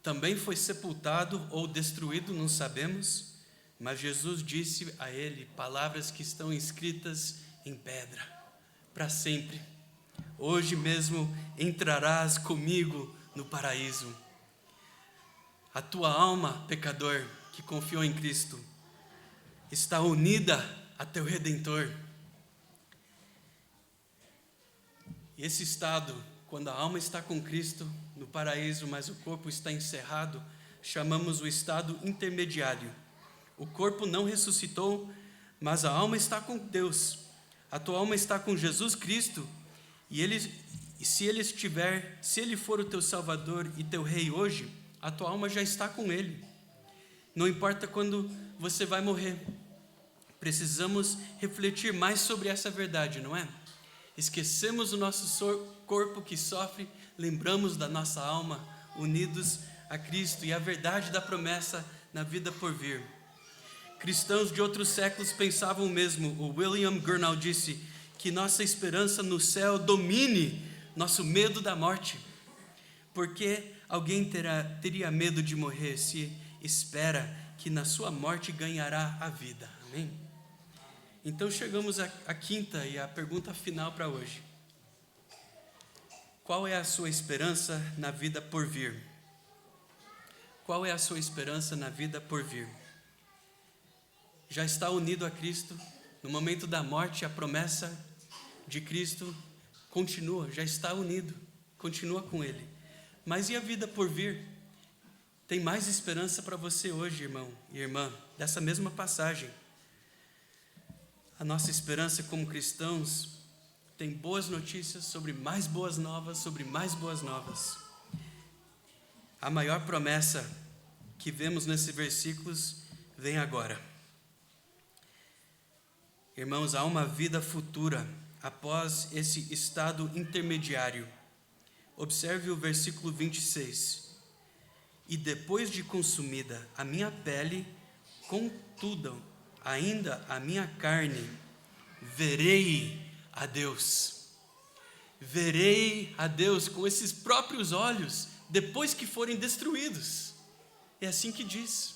também foi sepultado ou destruído, não sabemos, mas Jesus disse a ele palavras que estão escritas em pedra, para sempre: hoje mesmo entrarás comigo no paraíso. A tua alma, pecador, que confiou em Cristo, está unida a teu Redentor. E esse estado, quando a alma está com Cristo no paraíso, mas o corpo está encerrado, chamamos o estado intermediário. O corpo não ressuscitou, mas a alma está com Deus. A tua alma está com Jesus Cristo, e se ele for o teu Salvador e teu Rei hoje, a tua alma já está com Ele. Não importa quando você vai morrer. Precisamos refletir mais sobre essa verdade, não é? Esquecemos o nosso corpo que sofre, lembramos da nossa alma, unidos a Cristo e a verdade da promessa na vida por vir. Cristãos de outros séculos pensavam o mesmo. O William Gurnall disse que nossa esperança no céu domine nosso medo da morte. Porque alguém teria medo de morrer se espera que na sua morte ganhará a vida? Amém? Então chegamos à quinta e à pergunta final para hoje. Qual é a sua esperança na vida por vir? Qual é a sua esperança na vida por vir? Já está unido a Cristo? No momento da morte, a promessa de Cristo continua, já está unido, continua com Ele. Mas e a vida por vir? Tem mais esperança para você hoje, irmão e irmã, dessa mesma passagem. A nossa esperança como cristãos tem boas notícias sobre mais boas novas, sobre mais boas novas. A maior promessa que vemos nesses versículos vem agora. Irmãos, há uma vida futura após esse estado intermediário. Observe o versículo 26. E depois de consumida a minha pele, contudo, ainda a minha carne, verei a Deus. Verei a Deus com esses próprios olhos, depois que forem destruídos. É assim que diz.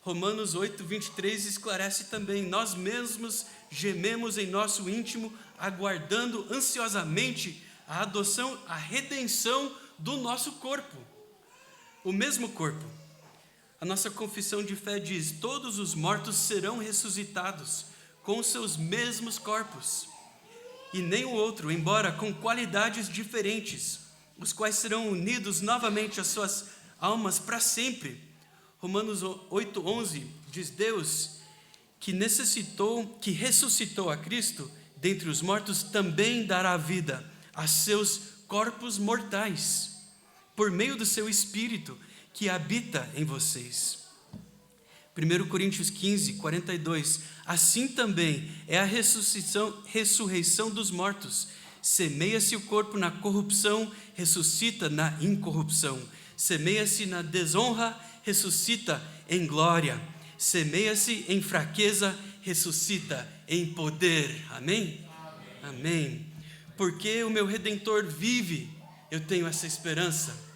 Romanos 8, 23 esclarece também: nós mesmos gememos em nosso íntimo, aguardando ansiosamente a adoção, a redenção do nosso corpo. O mesmo corpo. A nossa confissão de fé diz: todos os mortos serão ressuscitados com seus mesmos corpos, e nem o outro, embora com qualidades diferentes, os quais serão unidos novamente às suas almas para sempre. Romanos 8:11 diz: Deus, que ressuscitou a Cristo dentre os mortos, também dará vida a seus corpos mortais, por meio do seu Espírito que habita em vocês. 1 Coríntios 15:42, assim também é a ressurreição dos mortos. Semeia-se o corpo na corrupção, ressuscita na incorrupção. Semeia-se na desonra, ressuscita em glória. Semeia-se em fraqueza, ressuscita em poder. Amém? Amém. Porque o meu Redentor vive, eu tenho essa esperança.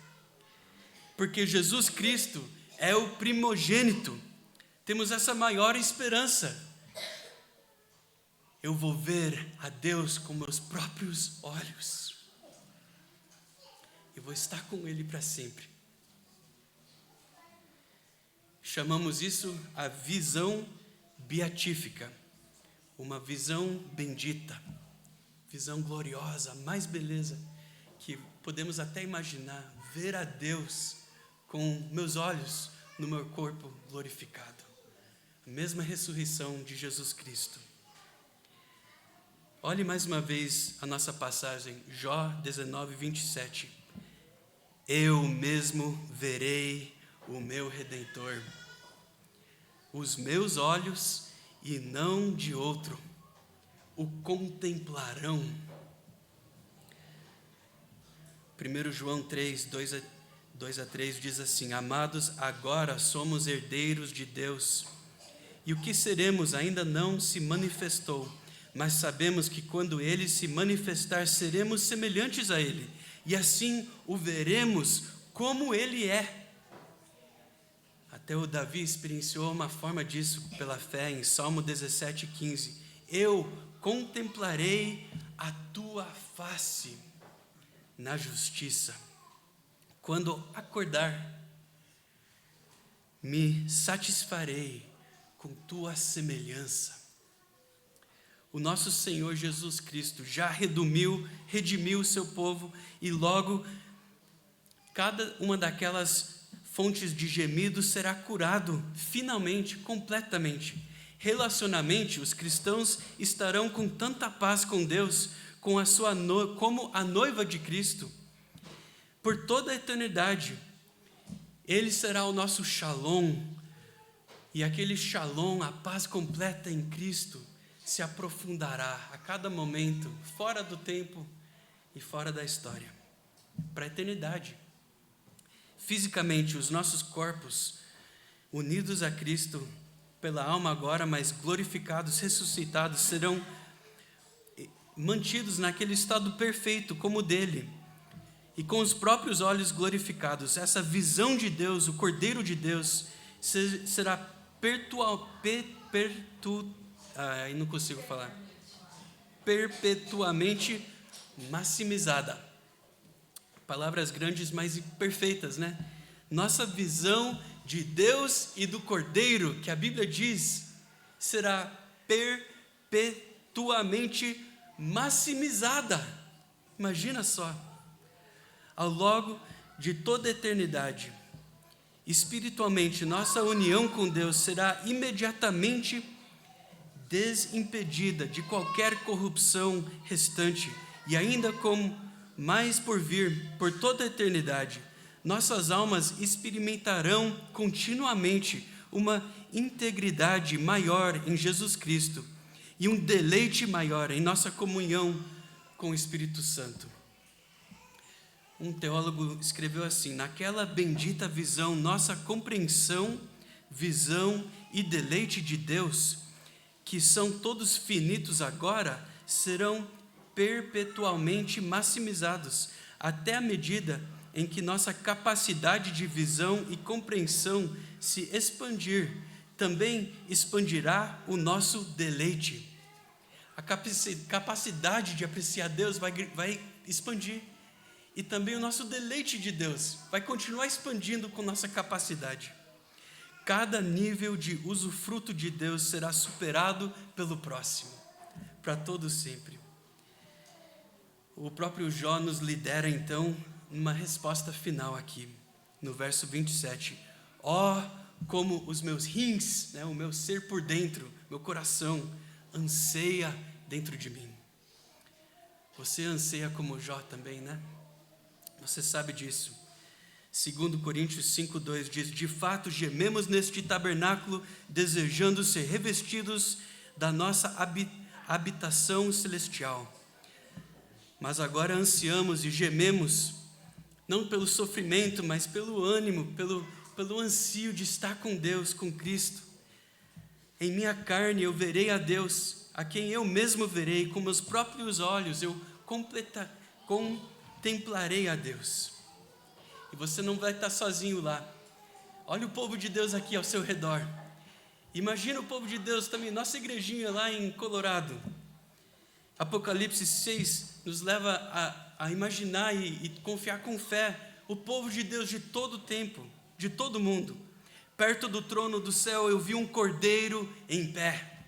Porque Jesus Cristo é o primogênito. Temos essa maior esperança. Eu vou ver a Deus com meus próprios olhos. Eu vou estar com Ele para sempre. Chamamos isso a visão beatífica. Uma visão bendita. Visão gloriosa, mais beleza que podemos até imaginar. Ver a Deus com meus olhos no meu corpo glorificado. A mesma ressurreição de Jesus Cristo. Olhe mais uma vez a nossa passagem, Jó 19:27. Eu mesmo verei o meu Redentor, os meus olhos e não de outro o contemplarão. 1 João 3, 2-3 diz assim: Amados, agora somos herdeiros de Deus, e o que seremos ainda não se manifestou, mas sabemos que quando Ele se manifestar, seremos semelhantes a Ele, e assim o veremos como Ele é. Até o Davi experienciou uma forma disso pela fé em Salmo 17:15. Eu contemplarei a tua face na justiça. Quando acordar, me satisfarei com tua semelhança. O nosso Senhor Jesus Cristo já redimiu o seu povo, e logo cada uma daquelas fontes de gemidos será curado finalmente, completamente. Relacionalmente, os cristãos estarão com tanta paz com Deus, como a noiva de Cristo, por toda a eternidade. Ele será o nosso shalom, e aquele shalom, a paz completa em Cristo, se aprofundará a cada momento, fora do tempo e fora da história, para a eternidade. Fisicamente, os nossos corpos, unidos a Cristo pela alma agora, mas glorificados, ressuscitados, serão mantidos naquele estado perfeito como o dele, e com os próprios olhos glorificados. Essa visão de Deus, o Cordeiro de Deus, será perpetuamente maximizada. Palavras grandes, mas perfeitas, né? Nossa visão de Deus e do Cordeiro, que a Bíblia diz, será perpetuamente maximizada. Imagina só. Ao longo de toda a eternidade, espiritualmente, nossa união com Deus será imediatamente desimpedida de qualquer corrupção restante, e ainda com mais por vir, por toda a eternidade, nossas almas experimentarão continuamente uma integridade maior em Jesus Cristo e um deleite maior em nossa comunhão com o Espírito Santo. Um teólogo escreveu assim: naquela bendita visão, nossa compreensão, visão e deleite de Deus, que são todos finitos agora, serão perpetualmente maximizados, até a medida em que nossa capacidade de visão e compreensão se expandir, também expandirá o nosso deleite. A capacidade de apreciar Deus vai expandir, e também o nosso deleite de Deus vai continuar expandindo com nossa capacidade. cada nível de usufruto de Deus será superado pelo próximo, para todo sempre. O próprio Jó nos lidera, então, numa resposta final aqui, no verso 27. Ó, como os meus rins, o meu ser por dentro, meu coração, anseia dentro de mim. Você anseia como Jó também, né? Você sabe disso. 2 Coríntios 5:2 diz: de fato gememos neste tabernáculo, desejando ser revestidos da nossa habitação celestial. Mas agora ansiamos e gememos, não pelo sofrimento, mas pelo ânimo, pelo ansio de estar com Deus, com Cristo. Em minha carne eu verei a Deus, a quem eu mesmo verei, com meus próprios olhos eu contemplarei a Deus. E você não vai estar sozinho lá. Olha o povo de Deus aqui ao seu redor. Imagina o povo de Deus também, nossa igrejinha lá em Colorado. Apocalipse 6 nos leva a imaginar e confiar com fé o povo de Deus de todo o tempo, de todo mundo. Perto do trono do céu eu vi um cordeiro em pé,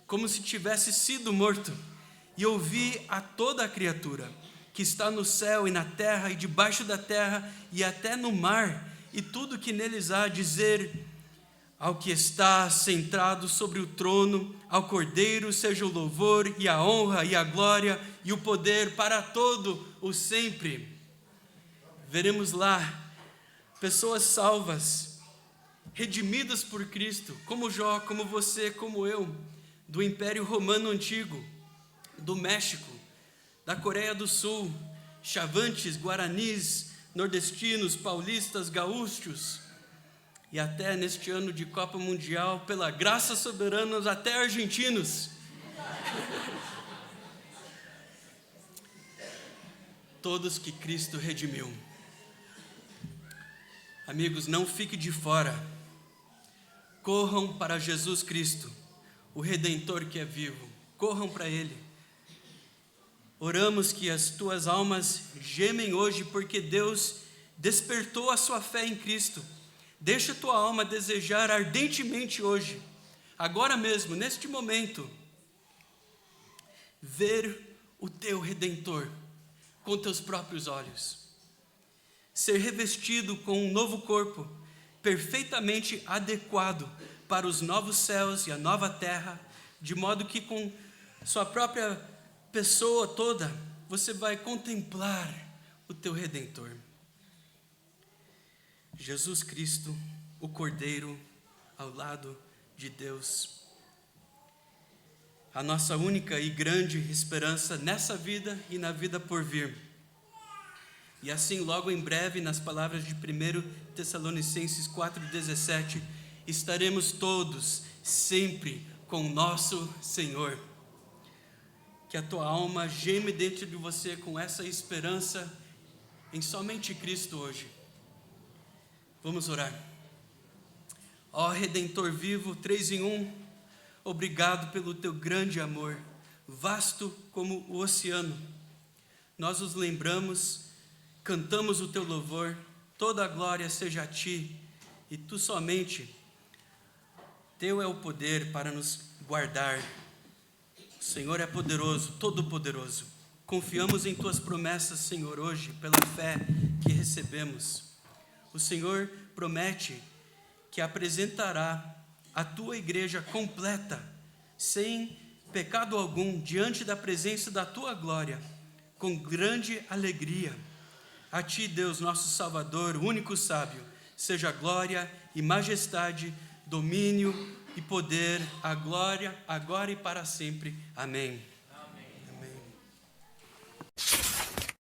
como se tivesse sido morto, e ouvi a toda a criatura que está no céu e na terra e debaixo da terra e até no mar, e tudo que neles há, dizer ao que está sentado sobre o trono, ao Cordeiro seja o louvor e a honra e a glória e o poder para todo o sempre. Veremos lá pessoas salvas, redimidas por Cristo, como Jó, como você, como eu, do Império Romano Antigo, do México, da Coreia do Sul, chavantes, guaranis, nordestinos, paulistas, gaúchos, e até neste ano de Copa Mundial, pela graça soberana, até argentinos. Todos que Cristo redimiu. Amigos, não fique de fora. Corram para Jesus Cristo, o Redentor que é vivo. Corram para Ele. Oramos que as tuas almas gemem hoje, porque Deus despertou a sua fé em Cristo. Deixa a tua alma desejar ardentemente hoje, agora mesmo, neste momento, ver o teu Redentor com teus próprios olhos. Ser revestido com um novo corpo, perfeitamente adequado para os novos céus e a nova terra, de modo que com sua própria pessoa toda, você vai contemplar o teu Redentor. Jesus Cristo, o Cordeiro, ao lado de Deus. A nossa única e grande esperança nessa vida e na vida por vir. E assim, logo em breve, nas palavras de 1 Tessalonicenses 4,17, estaremos todos sempre com o nosso Senhor. Que a tua alma geme dentro de você com essa esperança em somente Cristo hoje. Vamos orar. Ó Redentor vivo, 3 em 1, obrigado pelo teu grande amor, vasto como o oceano. Nós os lembramos, cantamos o teu louvor, toda a glória seja a ti, e tu somente, teu é o poder para nos guardar. O Senhor é poderoso, todo-poderoso. Confiamos em tuas promessas, Senhor, hoje, pela fé que recebemos. O Senhor promete que apresentará a tua igreja completa, sem pecado algum, diante da presença da tua glória, com grande alegria. A ti, Deus, nosso Salvador, único sábio, seja glória e majestade, domínio e poder, a glória, agora e para sempre. Amém.